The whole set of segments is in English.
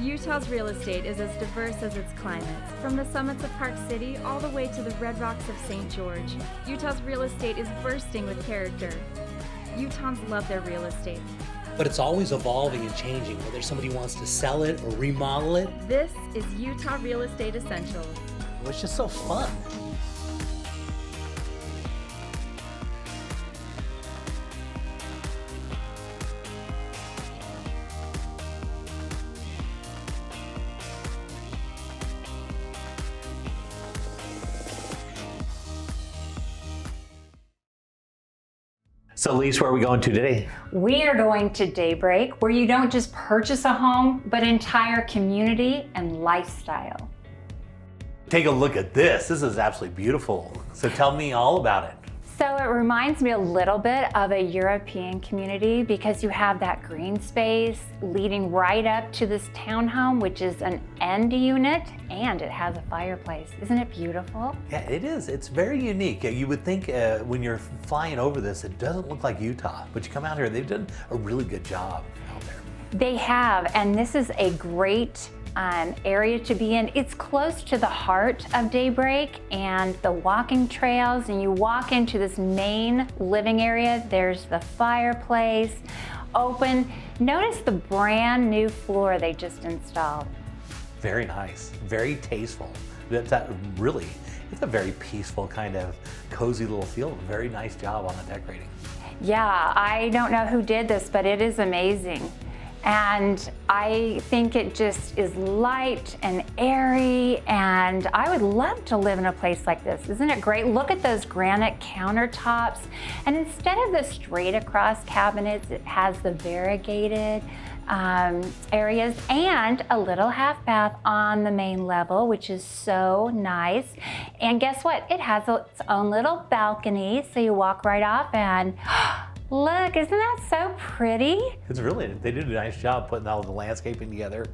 Utah's real estate is as diverse as its climate. From the summits of Park City all the way to the red rocks of St. George, Utah's real estate is bursting with character. Utahns love their real estate. But it's always evolving and changing, whether somebody wants to sell it or remodel it. This is Utah Real Estate Essentials. Well, it's just so fun. So Lise, where are we going to today? We are going to Daybreak, where you don't just purchase a home, but entire community and lifestyle. Take a look at this. This is absolutely beautiful. So tell me all about it. So it reminds me a little bit of a European community because you have that green space leading right up to this townhome, which is an end unit, and it has a fireplace. Isn't it beautiful? Yeah, it is. It's very unique. You would think when you're flying over this, it doesn't look like Utah, but you come out here, they've done a really good job out there. They have, and this is a great area to be in. It's close to the heart of Daybreak and the walking trails, and you walk into this main living area. There's the fireplace open. Notice the brand new floor they just installed. Very nice, very tasteful. It's a very peaceful kind of cozy little feel. Very nice job on the decorating. Yeah, I don't know who did this, but it is amazing. And I think it just is light and airy, and I would love to live in a place like this. Isn't it great? Look at those granite countertops. And instead of the straight across cabinets, it has the variegated areas and a little half bath on the main level, which is so nice. And guess what? It has its own little balcony, so you walk right off and look, isn't that so pretty? It's really, they did a nice job putting all the landscaping together.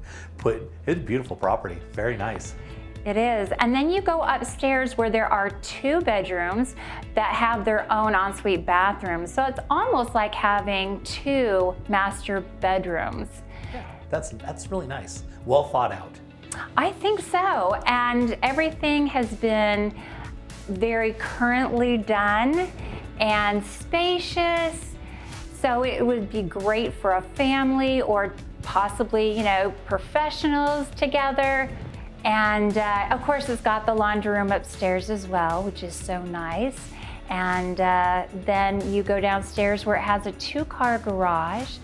It's a beautiful property, very nice. It is. And then you go upstairs where there are 2 bedrooms that have their own ensuite bathrooms. So it's almost like having 2 master bedrooms. Yeah, that's really nice. Well thought out. I think so. And everything has been very currently done and spacious. So it would be great for a family or possibly, professionals together. And of course, it's got the laundry room upstairs as well, which is so nice. And then you go downstairs where it has a 2-car garage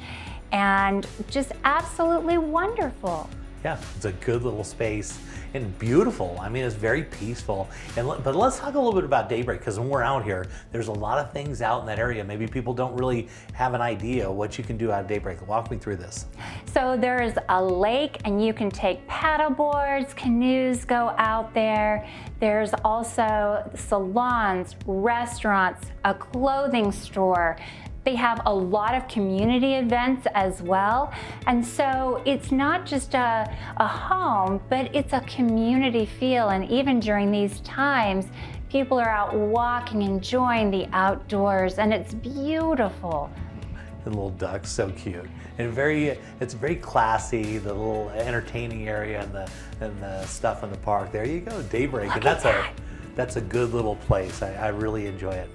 and just absolutely wonderful. Yeah, it's a good little space and beautiful. I mean, it's very peaceful. But let's talk a little bit about Daybreak, because when we're out here, there's a lot of things out in that area. Maybe people don't really have an idea what you can do out of Daybreak. Walk me through this. So there is a lake, and you can take paddle boards, canoes go out there. There's also salons, restaurants, a clothing store. They have a lot of community events as well. And so it's not just a home, but it's a community feel. And even during these times, people are out walking, enjoying the outdoors, and it's beautiful. The little ducks, so cute. And it's very classy, the little entertaining area and the stuff in the park. There you go, Daybreak. Look And at that's a good little place. I really enjoy it.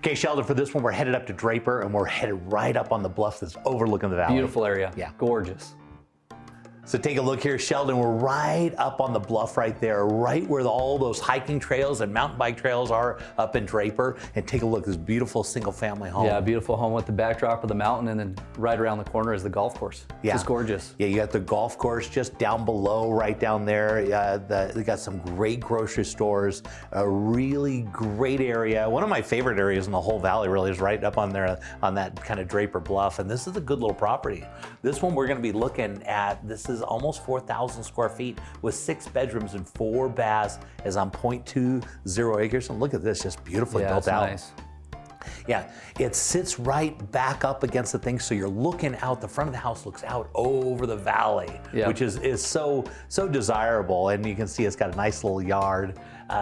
Okay, Sheldon, for this one, we're headed up to Draper, and we're headed right up on the bluff that's overlooking the valley. Beautiful area. Yeah. Gorgeous. So take a look here, Sheldon. We're right up on the bluff right there, right where all those hiking trails and mountain bike trails are up in Draper. And take a look, this beautiful single-family home. Yeah, beautiful home with the backdrop of the mountain, and then right around the corner is the golf course. Yeah. It's gorgeous. Yeah, you got the golf course just down below, right down there. They got some great grocery stores, a really great area. One of my favorite areas in the whole valley really is right up on there on that kind of Draper Bluff. And this is a good little property. This one we're gonna be looking at, this is almost 4,000 square feet with 6 bedrooms and 4 baths, is on 0.20 acres. And look at this, just beautifully built out. Nice. Yeah, it sits right back up against the thing, so you're looking out. The front of the house looks out over the valley, which is so desirable. And you can see it's got a nice little yard.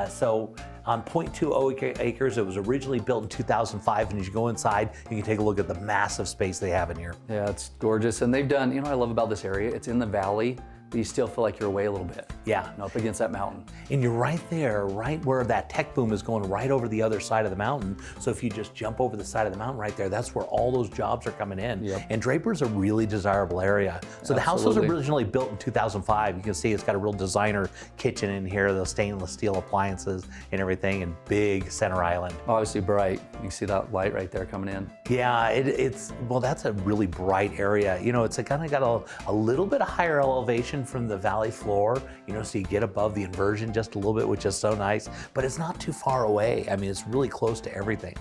So on 0.20 acres. It was originally built in 2005, and as you go inside, you can take a look at the massive space they have in here. Yeah, it's gorgeous. And they've done, you know what I love about this area? It's in the valley, but you still feel like you're away a little bit. Yeah. You know, up against that mountain. And you're right there, right where that tech boom is going, right over the other side of the mountain. So if you just jump over the side of the mountain right there, that's where all those jobs are coming in. Yep. And Draper's a really desirable area. So the house was Absolutely. originally built in 2005. You can see it's got a real designer kitchen in here, the stainless steel appliances and everything, and big center island. Obviously bright. You can see that light right there coming in. Yeah, well, that's a really bright area. You know, it's kind of got a little bit of higher elevation from the valley floor, you know, so you get above the inversion just a little bit, which is so nice, but it's not too far away. I mean, it's really close to everything.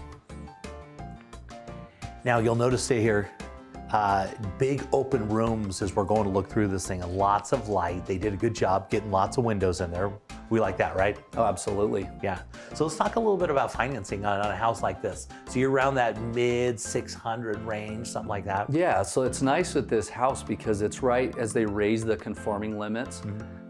Now, you'll notice here, big open rooms as we're going to look through this thing, and lots of light. They did a good job getting lots of windows in there. We like that, right? Oh, absolutely. Yeah. So let's talk a little bit about financing on a house like this. So you're around that mid 600 range, something like that. Yeah, so it's nice with this house because it's right as they raise the conforming limits.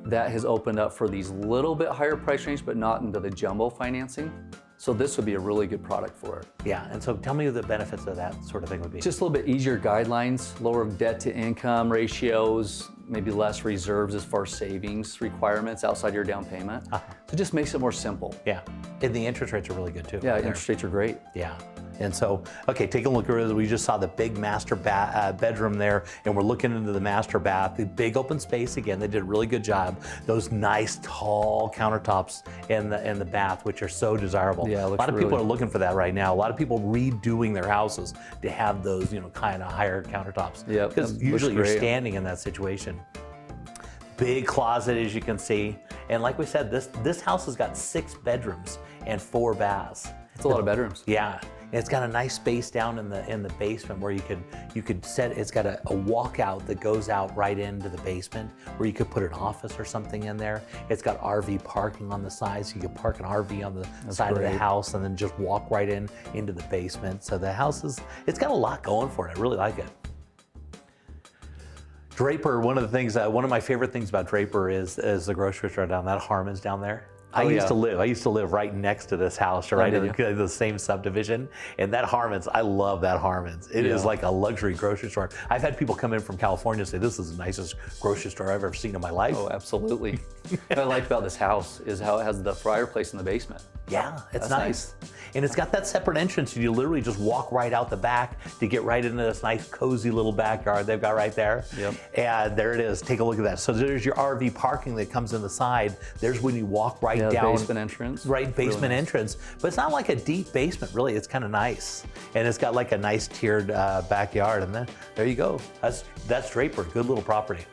That has opened up for these little bit higher price range, but not into the jumbo financing. So this would be a really good product for it. Yeah, and so tell me what the benefits of that sort of thing would be. Just a little bit easier guidelines, lower debt to income ratios, maybe less reserves as far as savings requirements outside your down payment. So it just makes it more simple. Yeah, and the interest rates are really good too. Yeah, right there. interest rates are great. Yeah. And so, okay, take a look. We just saw the big master bedroom there, and we're looking into the master bath. The big open space again. They did a really good job. Those nice tall countertops in the bath, which are so desirable. Yeah, it a looks lot of people really- are looking for that right now. A lot of people redoing their houses to have those, you know, kind of higher countertops. Yep, Because that looks usually you're great. standing in that situation. Big closet, as you can see, and like we said, this house has got 6 bedrooms and 4 baths. It's a lot of bedrooms. Yeah, and it's got a nice space down in the basement where you could set. It's got a walkout that goes out right into the basement where you could put an office or something in there. It's got RV parking on the side, so you could park an RV on the side of the great. house and then just walk right into the basement. So the house it's got a lot going for it. I really like it. Draper, one of my favorite things about Draper is the grocery store down that Harmon's down there. I used to live right next to this house, right in the same subdivision. And that Harmon's, I love that Harmon's. It is like a luxury grocery store. I've had people come in from California and say, this is the nicest grocery store I've ever seen in my life. Oh, absolutely. What I like about this house is how it has the fireplace in the basement. Yeah, it's That's nice. And it's got that separate entrance. You literally just walk right out the back to get right into this nice, cozy little backyard they've got right there. Yep. And there it is. Take a look at that. So there's your RV parking that comes in the side. There's when you walk right down. Basement entrance. Right, basement Really nice. entrance. But it's not like a deep basement, really. It's kind of nice. And it's got like a nice tiered backyard. And then there you go. That's Draper. Good little property.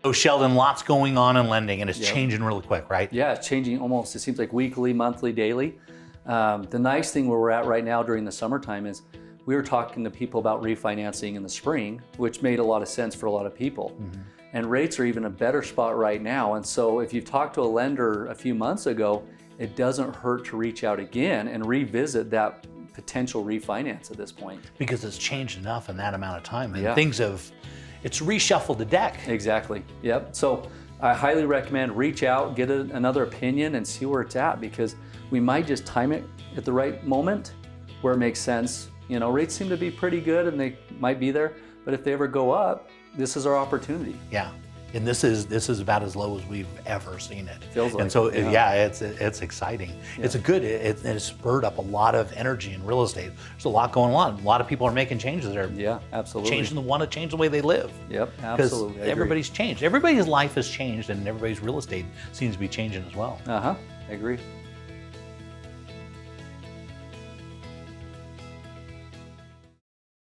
So Sheldon, lots going on in lending, and it's changing really quick, right? Yeah, it's changing almost, it seems like weekly, monthly, daily. The nice thing where we're at right now during the summertime is we were talking to people about refinancing in the spring, which made a lot of sense for a lot of people. And rates are even a better spot right now. And so if you've talked to a lender a few months ago, it doesn't hurt to reach out again and revisit that potential refinance at this point. Because it's changed enough in that amount of time, and Yeah. it's reshuffled the deck. Exactly. Yep. So I highly recommend reach out, get another opinion, and see where it's at, because we might just time it at the right moment where it makes sense. You know, rates seem to be pretty good and they might be there, but if they ever go up, this is our opportunity. Yeah. And this is about as low as we've ever seen it. Feels like and so it, yeah, it's exciting. Yeah. It's spurred up a lot of energy in real estate. There's a lot going on. A lot of people are making changes there. Yeah, absolutely. Want to change the way they live. Yep, absolutely. Because everybody's changed. Everybody's life has changed, and everybody's real estate seems to be changing as well. I agree.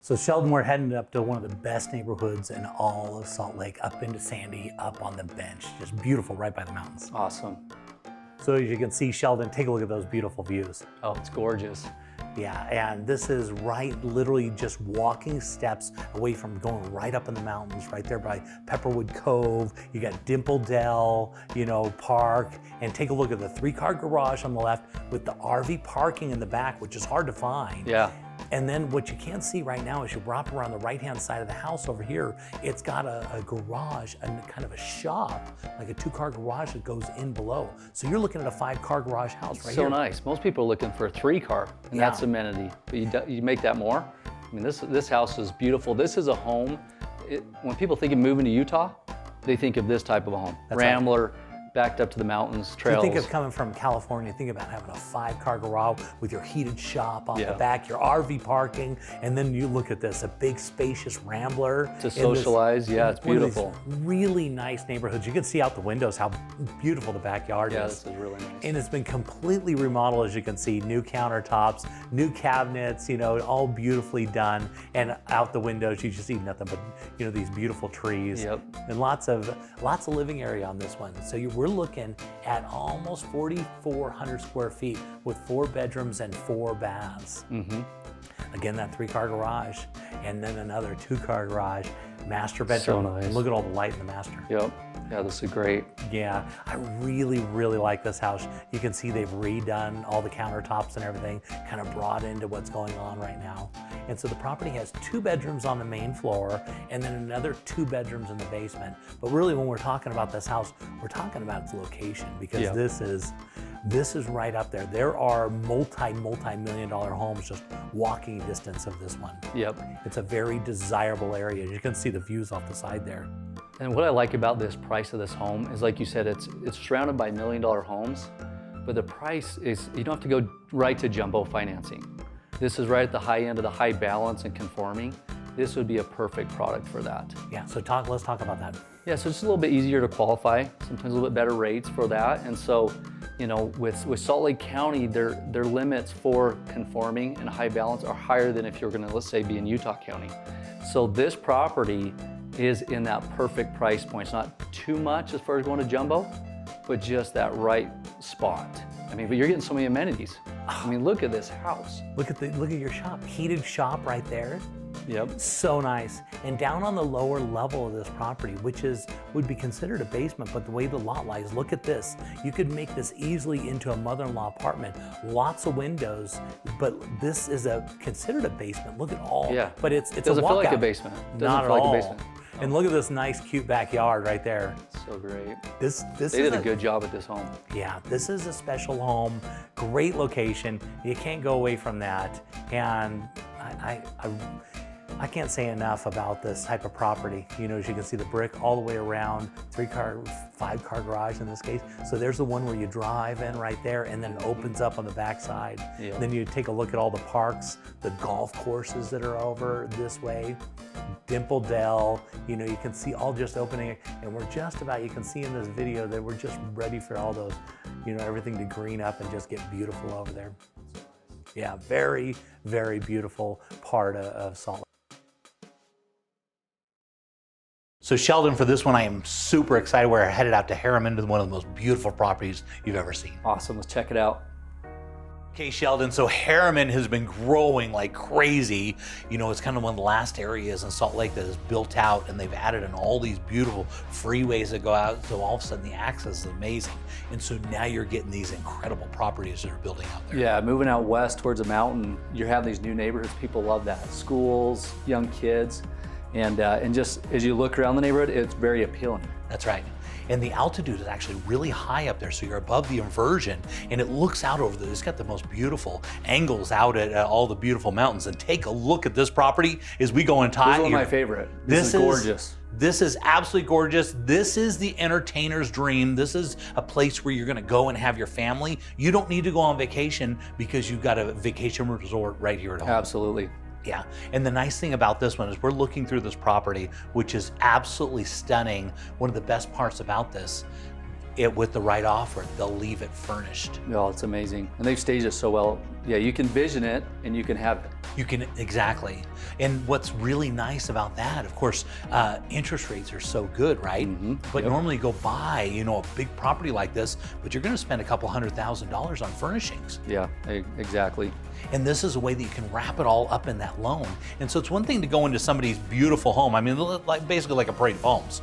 So Sheldon, we're heading up to one of the best neighborhoods in all of Salt Lake, up into Sandy, up on the bench. Just beautiful, right by the mountains. Awesome. So as you can see, Sheldon, take a look at those beautiful views. Oh, it's gorgeous. Yeah, and this is literally just walking steps away from going right up in the mountains, right there by Pepperwood Cove. You got Dimple Dell, park, and take a look at the 3-car garage on the left with the RV parking in the back, which is hard to find. Yeah. And then what you can't see right now is you wrap around the right-hand side of the house over here, it's got a garage and kind of a shop, like a 2-car garage that goes in below. So you're looking at a 5-car garage house right So here. nice. Most people are looking for a 3-car, and Yeah. that's amenity. But you make that more. I mean, this house is beautiful. This is a home. When people think of moving to Utah, they think of this type of a home. That's right. Rambler, backed up to the mountains, trails. You think of coming from California, think about having a 5-car garage with your heated shop on the Yeah. back, your RV parking, and then you look at this, a big spacious Rambler. To in this- socialize, yeah, it's one of these beautiful. really nice neighborhoods. You can see out the windows how beautiful the backyard Yeah, is. this is really nice. And it's been completely remodeled, as you can see, new countertops, new cabinets, you know, all beautifully done. And out the windows, you just see nothing but, you know, these beautiful trees. Yep. And lots of living area on this one. So we're looking at almost 4,400 square feet with 4 bedrooms and 4 baths. Again, that 3-car garage, and then another 2-car garage, master bedroom. nice. And look at all the light in the master. Yep. Yeah, this is great. Yeah, I really, really like this house. You can see they've redone all the countertops and everything, kind of brought into what's going on right now. And so the property has 2 bedrooms on the main floor and then another 2 bedrooms in the basement. But really, when we're talking about this house, we're talking about its location, because Yeah. this is right up there. There are multi-million-dollar homes just walking distance of this one. Yep. It's a very desirable area. You can see the views off the side there. And what I like about this price of this home is, like you said, it's surrounded by $1 million homes, but the price is, you don't have to go right to jumbo financing. This is right at the high end of the high balance and conforming. This would be a perfect product for that. Yeah, so let's talk about that. Yeah, so it's a little bit easier to qualify, sometimes a little bit better rates for that. And so, you know, with Salt Lake County, their limits for conforming and high balance are higher than if you're gonna, let's say, be in Utah County. So this property is in that perfect price point. It's not too much as far as going to jumbo, but just that right spot. I mean, but you're getting so many amenities. I mean, look at this house. Look at your shop, heated shop right there. Yep. So nice. And down on the lower level of this property, which would be considered a basement, but the way the lot lies, look at this. You could make this easily into a mother-in-law apartment. Lots of windows, but this is considered a basement. Look at all. Yeah. But it's a Doesn't feel like a walkout. basement. Doesn't Not feel at like all. a basement. And look at this nice, cute backyard right there. So great. This They is did a good job at this home. Yeah, this is a special home, great location. You can't go away from that. And I can't say enough about this type of property. You know, as you can see the brick all the way around, 3-car, 5-car garage in this case. So there's the one where you drive in right there, and then it opens up on the backside. Yep. Then you take a look at all the parks, the golf courses that are over this way. Dimple Dell, you know, you can see all just opening, and we're just about, you can see in this video that we're just ready for all those, you know, everything to green up and just get beautiful over there. Yeah, very, very beautiful part of Salt Lake. So Sheldon, for this one, I am super excited. We're headed out to Harriman, to one of the most beautiful properties you've ever seen. Awesome, let's check it out. Okay, Sheldon, so Harriman has been growing like crazy. You know, it's kind of one of the last areas in Salt Lake that is built out, and they've added in all these beautiful freeways that go out, so all of a sudden the access is amazing. And so now you're getting these incredible properties that are building out there. Yeah, moving out west towards a mountain, you have these new neighborhoods. People love that. Schools, young kids, and just as you look around the neighborhood, it's very appealing. That's right. And the altitude is actually really high up there, so you're above the inversion, and it looks out over it's got the most beautiful angles out at all the beautiful mountains. And take a look at this property as we go inside. This is one of my favorite. This is gorgeous. This is absolutely gorgeous. This is the entertainer's dream. This is a place where you're gonna go and have your family. You don't need to go on vacation because you've got a vacation resort right here at home. Absolutely. Yeah, and the nice thing about this one is we're looking through this property, which is absolutely stunning. One of the best parts about this, with the right offer, they'll leave it furnished. Oh, it's amazing. And they've staged it so well. Yeah, you can vision it and you can have it. You can, exactly. And what's really nice about that, of course, interest rates are so good, right? But normally you go buy, you know, a big property like this, but you're gonna spend a couple $100,000 on furnishings. Yeah, exactly. And this is a way that you can wrap it all up in that loan. And so it's one thing to go into somebody's beautiful home. I mean, like basically like a parade of homes.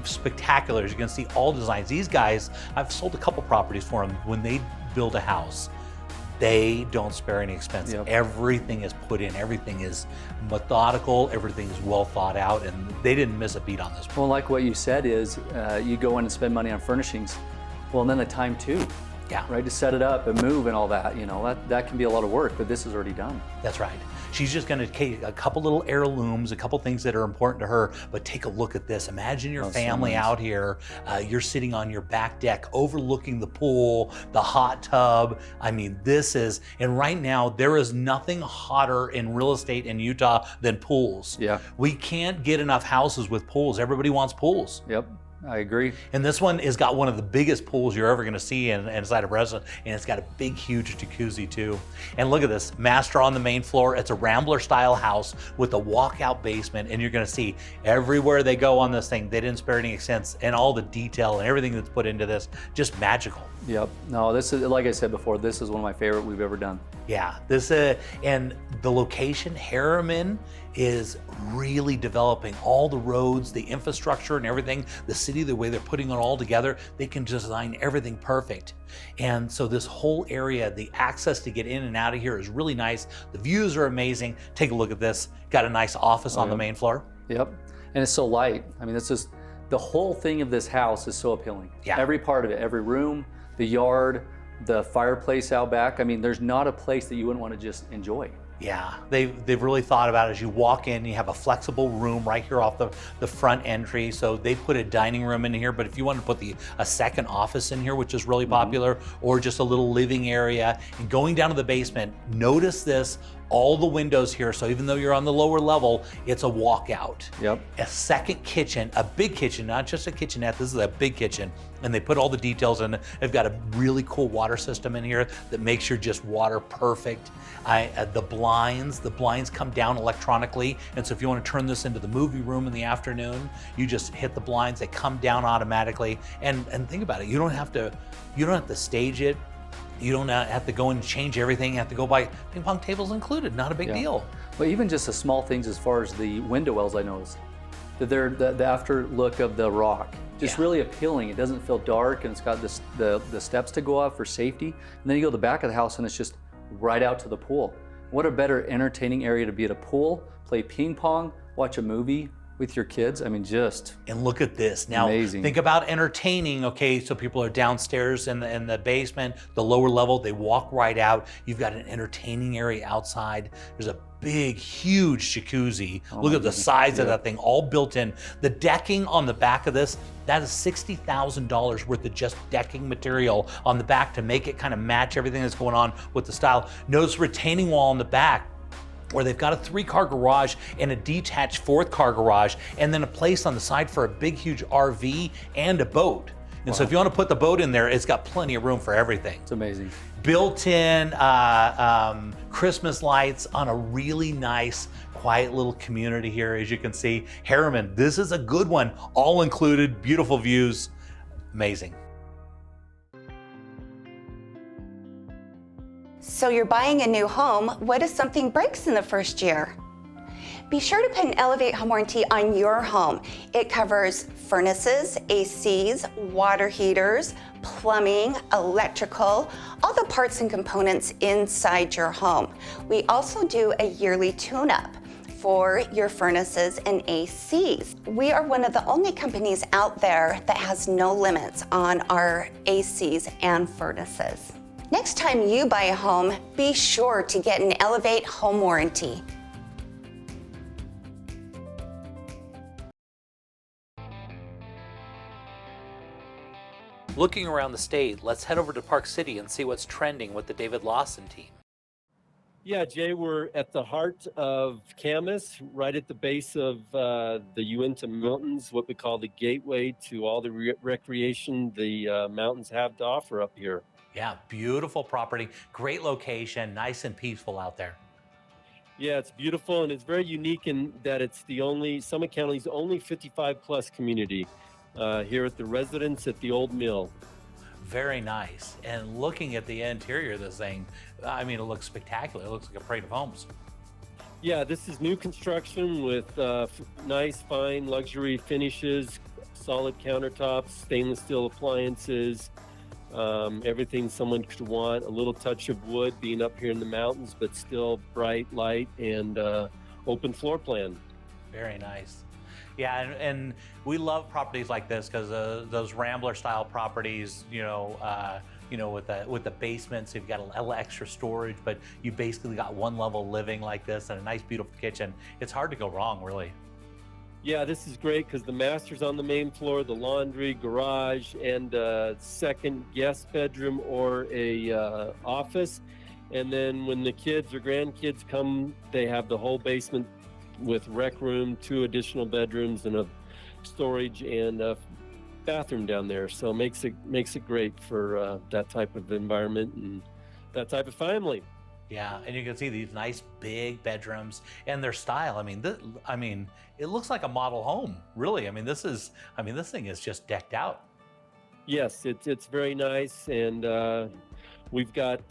Spectacular, as you can see, all designs. These guys, I've sold a couple properties for them. When they build a house, They don't spare any expense. Yep. Everything is put in, everything is methodical, everything is well thought out, and they didn't miss a beat on this. Well, like what you said is, you go in and spend money on furnishings. Well, and then the time too. Yeah. Right, to set it up and move and all that, that can be a lot of work, but this is already done. That's right. She's just going to take a couple little heirlooms, a couple things that are important to her, but take a look at this. Imagine your family out here. You're sitting on your back deck overlooking the pool, the hot tub. I mean, and right now there is nothing hotter in real estate in Utah than pools. Yeah. We can't get enough houses with pools. Everybody wants pools. Yep. I agree. And this one has got one of the biggest pools you're ever going to see inside a restaurant, and it's got a big, huge jacuzzi too. And look at this, master on the main floor. It's a Rambler style house with a walkout basement, and you're going to see everywhere they go on this thing, they didn't spare any expense, and all the detail and everything that's put into this, just magical. Yep. No, this is, like I said before, this is one of my favorite we've ever done. Yeah, and the location, Harriman, is really developing all the roads, the infrastructure and everything, the city, the way they're putting it all together, they can design everything perfect. And so this whole area, the access to get in and out of here is really nice. The views are amazing. Take a look at this. Got a nice office on the main floor. Yep. And it's so light. I mean, it's just, the whole thing of this house is so appealing. Yeah. Every part of it, every room, the yard, the fireplace out back. I mean, there's not a place that you wouldn't want to just enjoy. Yeah, they've really thought about it. As you walk in, you have a flexible room right here off the front entry. So they put a dining room in here, but if you want to put a second office in here, which is really popular, or just a little living area, and going down to the basement, notice this, all the windows here. So even though you're on the lower level, it's a walkout. Yep. A second kitchen, a big kitchen, not just a kitchenette, this is a big kitchen. And they put all the details in it. They've got a really cool water system in here that makes your just water perfect. The blinds come down electronically. And so if you want to turn this into the movie room in the afternoon, you just hit the blinds, they come down automatically. And think about it, you don't have to stage it. You don't have to go and change everything. You have to go buy ping pong tables included, not a big deal. But even just the small things as far as the window wells, I noticed. That they're the after look of the rock. Just really appealing. It doesn't feel dark, and it's got the steps to go up for safety. And then you go to the back of the house and it's just right out to the pool. What a better entertaining area to be at a pool, play ping pong, watch a movie with your kids. I mean, and look at this. Now, amazing. Think about entertaining, okay? So people are downstairs in the basement, the lower level, they walk right out. You've got an entertaining area outside. There's a big, huge jacuzzi. Look at the size of that thing, all built in. The decking on the back of this, that is $60,000 worth of just decking material on the back to make it kind of match everything that's going on with the style. Notice retaining wall on the back, where they've got a 3-car garage and a detached 4th car garage, and then a place on the side for a big, huge RV and a boat. And so if you want to put the boat in there, it's got plenty of room for everything. It's amazing. Built-in Christmas lights on a really nice, quiet little community here, as you can see. Harriman, this is a good one. All included, beautiful views, amazing. So you're buying a new home. What if something breaks in the first year? Be sure to put an Elevate home warranty on your home. It covers furnaces, ACs, water heaters, plumbing, electrical, all the parts and components inside your home. We also do a yearly tune-up for your furnaces and ACs. We are one of the only companies out there that has no limits on our ACs and furnaces. Next time you buy a home, be sure to get an Elevate home warranty. Looking around the state, let's head over to Park City and see what's trending with the David Lawson team. Yeah, Jay, we're at the heart of Camas, right at the base of the Uinta Mountains, what we call the gateway to all the recreation the mountains have to offer up here. Yeah, beautiful property, great location, nice and peaceful out there. Yeah, it's beautiful, and it's very unique in that it's Summit County's only 55-plus community here at the residence at the Old Mill. Very nice. And looking at the interior of this thing, I mean, it looks spectacular. It looks like a parade of homes. Yeah, this is new construction with nice, fine luxury finishes, solid countertops, stainless steel appliances, Everything someone could want, a little touch of wood being up here in the mountains, but still bright light and open floor plan. Very nice. Yeah, and we love properties like this because those Rambler style properties, with the basements, you've got a little extra storage, but you basically got one level living like this and a nice, beautiful kitchen. It's hard to go wrong, really. Yeah, this is great because the master's on the main floor, the laundry, garage, and second guest bedroom or a office. And then when the kids or grandkids come, they have the whole basement with rec room, 2 additional bedrooms, and a storage and a bathroom down there. So makes it great for that type of environment and that type of family. Yeah, and you can see these nice big bedrooms and their style. I mean, it looks like a model home, really. This thing is just decked out. Yes, it's very nice, and we've got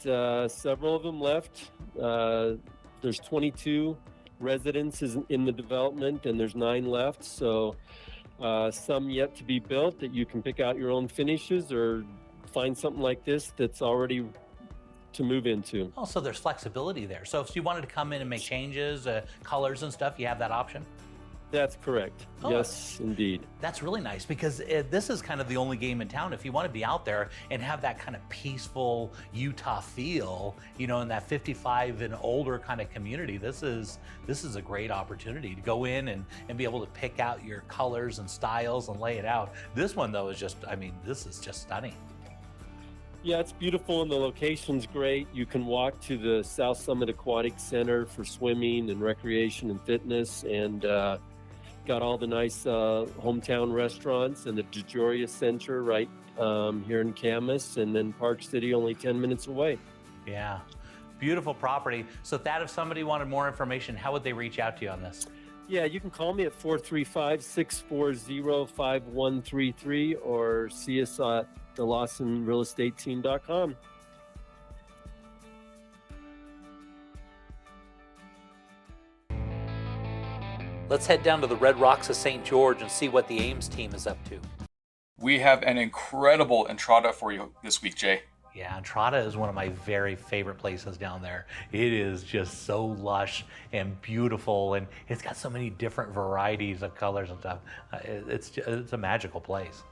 several of them left. There's 22 residences in the development, and there's 9 left. So some yet to be built that you can pick out your own finishes or find something like this that's already to move into. Oh, so there's flexibility there. So if you wanted to come in and make changes, colors and stuff, you have that option? That's correct. Oh, yes, indeed. That's really nice because this is kind of the only game in town. If you want to be out there and have that kind of peaceful Utah feel, in that 55 and older kind of community, this is a great opportunity to go in and be able to pick out your colors and styles and lay it out. This one though is just, this is just stunning. Yeah, it's beautiful and the location's great. You can walk to the South Summit Aquatic Center for swimming and recreation and fitness, and got all the nice hometown restaurants and the DeJoria Center right here in Camas, and then Park City only 10 minutes away. Yeah, beautiful property. So Thad, if somebody wanted more information, how would they reach out to you on this? Yeah, you can call me at 435-640-5133 or see us at thelawsonrealestateteam.com. Let's head down to the Red Rocks of St. George and see what the Ames team is up to. We have an incredible entrada for you this week, Jay. Yeah, Entrada is one of my very favorite places down there. It is just so lush and beautiful, and it's got so many different varieties of colors and stuff. It's a magical place.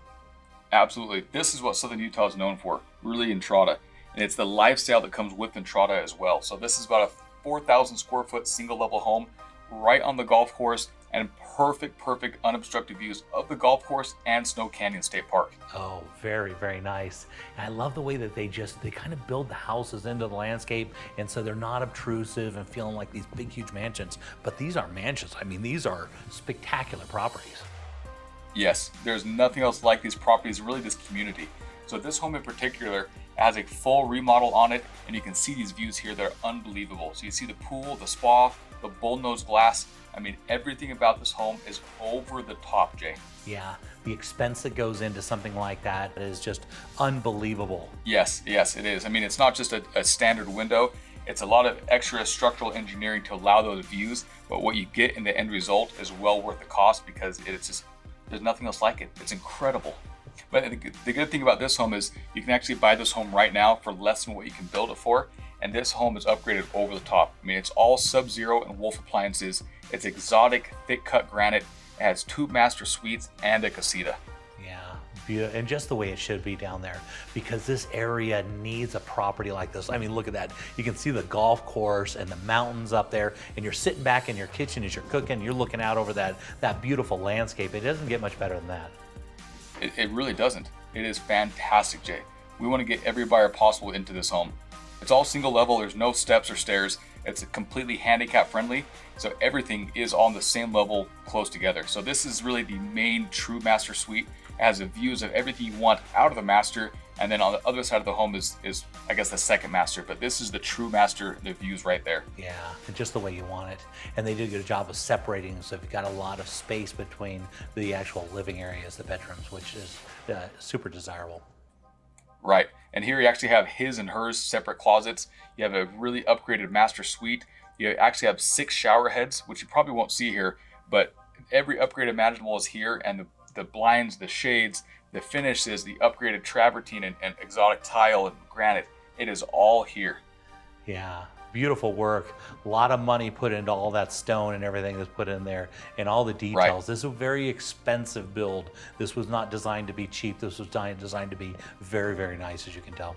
Absolutely. This is what Southern Utah is known for, really Entrada. And it's the lifestyle that comes with Entrada as well. So this is about a 4,000 square foot single level home right on the golf course, and perfect unobstructed views of the golf course and Snow Canyon State Park. Oh, very, very nice. And I love the way that they kind of build the houses into the landscape, and so they're not obtrusive and feeling like these big, huge mansions. But these are mansions. These are spectacular properties. Yes, there's nothing else like these properties, really this community. So this home in particular has a full remodel on it, and you can see these views here. They're unbelievable. So you see the pool, the spa, the bullnose glass. Everything about this home is over the top, Jay. Yeah, the expense that goes into something like that is just unbelievable. Yes, it is. It's not just a standard window. It's a lot of extra structural engineering to allow those views, but what you get in the end result is well worth the cost because it's just, there's nothing else like it. It's incredible. But the good thing about this home is you can actually buy this home right now for less than what you can build it for. And this home is upgraded over the top. It's all Sub-Zero and Wolf appliances. It's exotic, thick cut granite. It has 2 master suites and a casita. Yeah, and just the way it should be down there, because this area needs a property like this. Look at that. You can see the golf course and the mountains up there, and you're sitting back in your kitchen as you're cooking. You're looking out over that beautiful landscape. It doesn't get much better than that. It really doesn't. It is fantastic, Jay. We want to get every buyer possible into this home. It's all single level. There's no steps or stairs. It's completely handicap friendly. So everything is on the same level, close together. So this is really the main true master suite. It has the views of everything you want out of the master. And then on the other side of the home is I guess the second master, but this is the true master, the views right there. Yeah, just the way you want it. And they did a good job of separating, so you've got a lot of space between the actual living areas, the bedrooms, which is super desirable. Right, and here you actually have his and hers separate closets. You have a really upgraded master suite. You actually have 6 shower heads, which you probably won't see here, but every upgrade imaginable is here, and the blinds, the shades, the finishes, the upgraded travertine and exotic tile and granite. It is all here. Yeah, beautiful work. A lot of money put into all that stone and everything that's put in there and all the details. Right. This is a very expensive build. This was not designed to be cheap. This was designed to be very, very nice, as you can tell.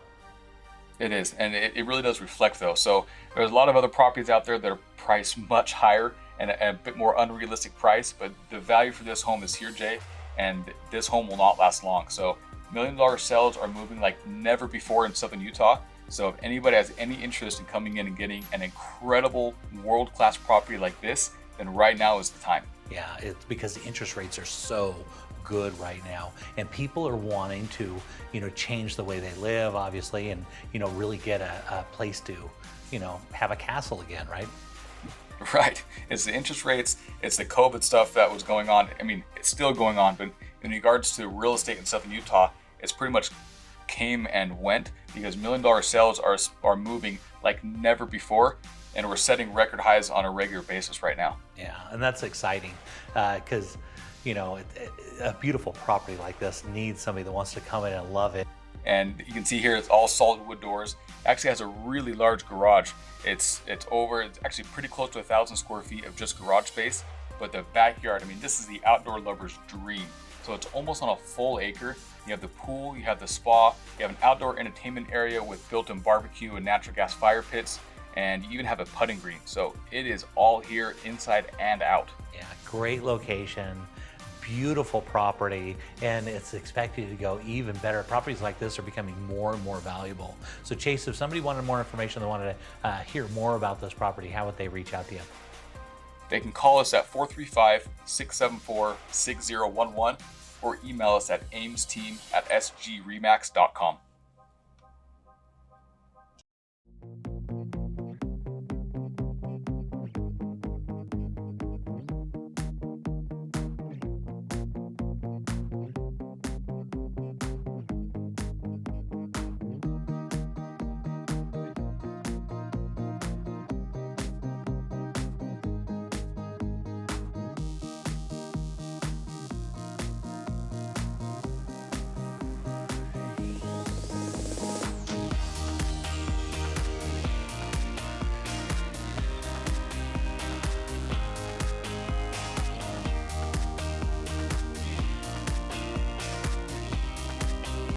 It is, and it really does reflect though. So there's a lot of other properties out there that are priced much higher and a bit more unrealistic price, but the value for this home is here, Jay, and this home will not last long. So $1 million sales are moving like never before in Southern Utah. So if anybody has any interest in coming in and getting an incredible world-class property like this, then right now is the time. Yeah, it's because the interest rates are so good right now, and people are wanting to, change the way they live, obviously, and really get a place to, have a castle again, right? Right. It's the interest rates, it's the COVID stuff that was going on. I mean, it's still going on, but in regards to real estate in Southern Utah, it's pretty much came and went because $1 million sales are moving like never before, and we're setting record highs on a regular basis right now. Yeah, and that's exciting because a beautiful property like this needs somebody that wants to come in and love it. And you can see here it's all solid wood doors. It actually has a really large garage. It's actually pretty close to 1,000 square feet of just garage space. But the backyard, I mean, this is the outdoor lover's dream. So it's almost on a full acre. You have the pool, you have the spa, you have an outdoor entertainment area with built-in barbecue and natural gas fire pits, and you even have a putting green. So it is all here inside and out. Yeah, great location, beautiful property, and it's expected to go even better. Properties like this are becoming more and more valuable. So Chase, if somebody wanted more information, they wanted to hear more about this property, how would they reach out to you? They can call us at 435-674-6011 or email us at aimsteam@sgremax.com.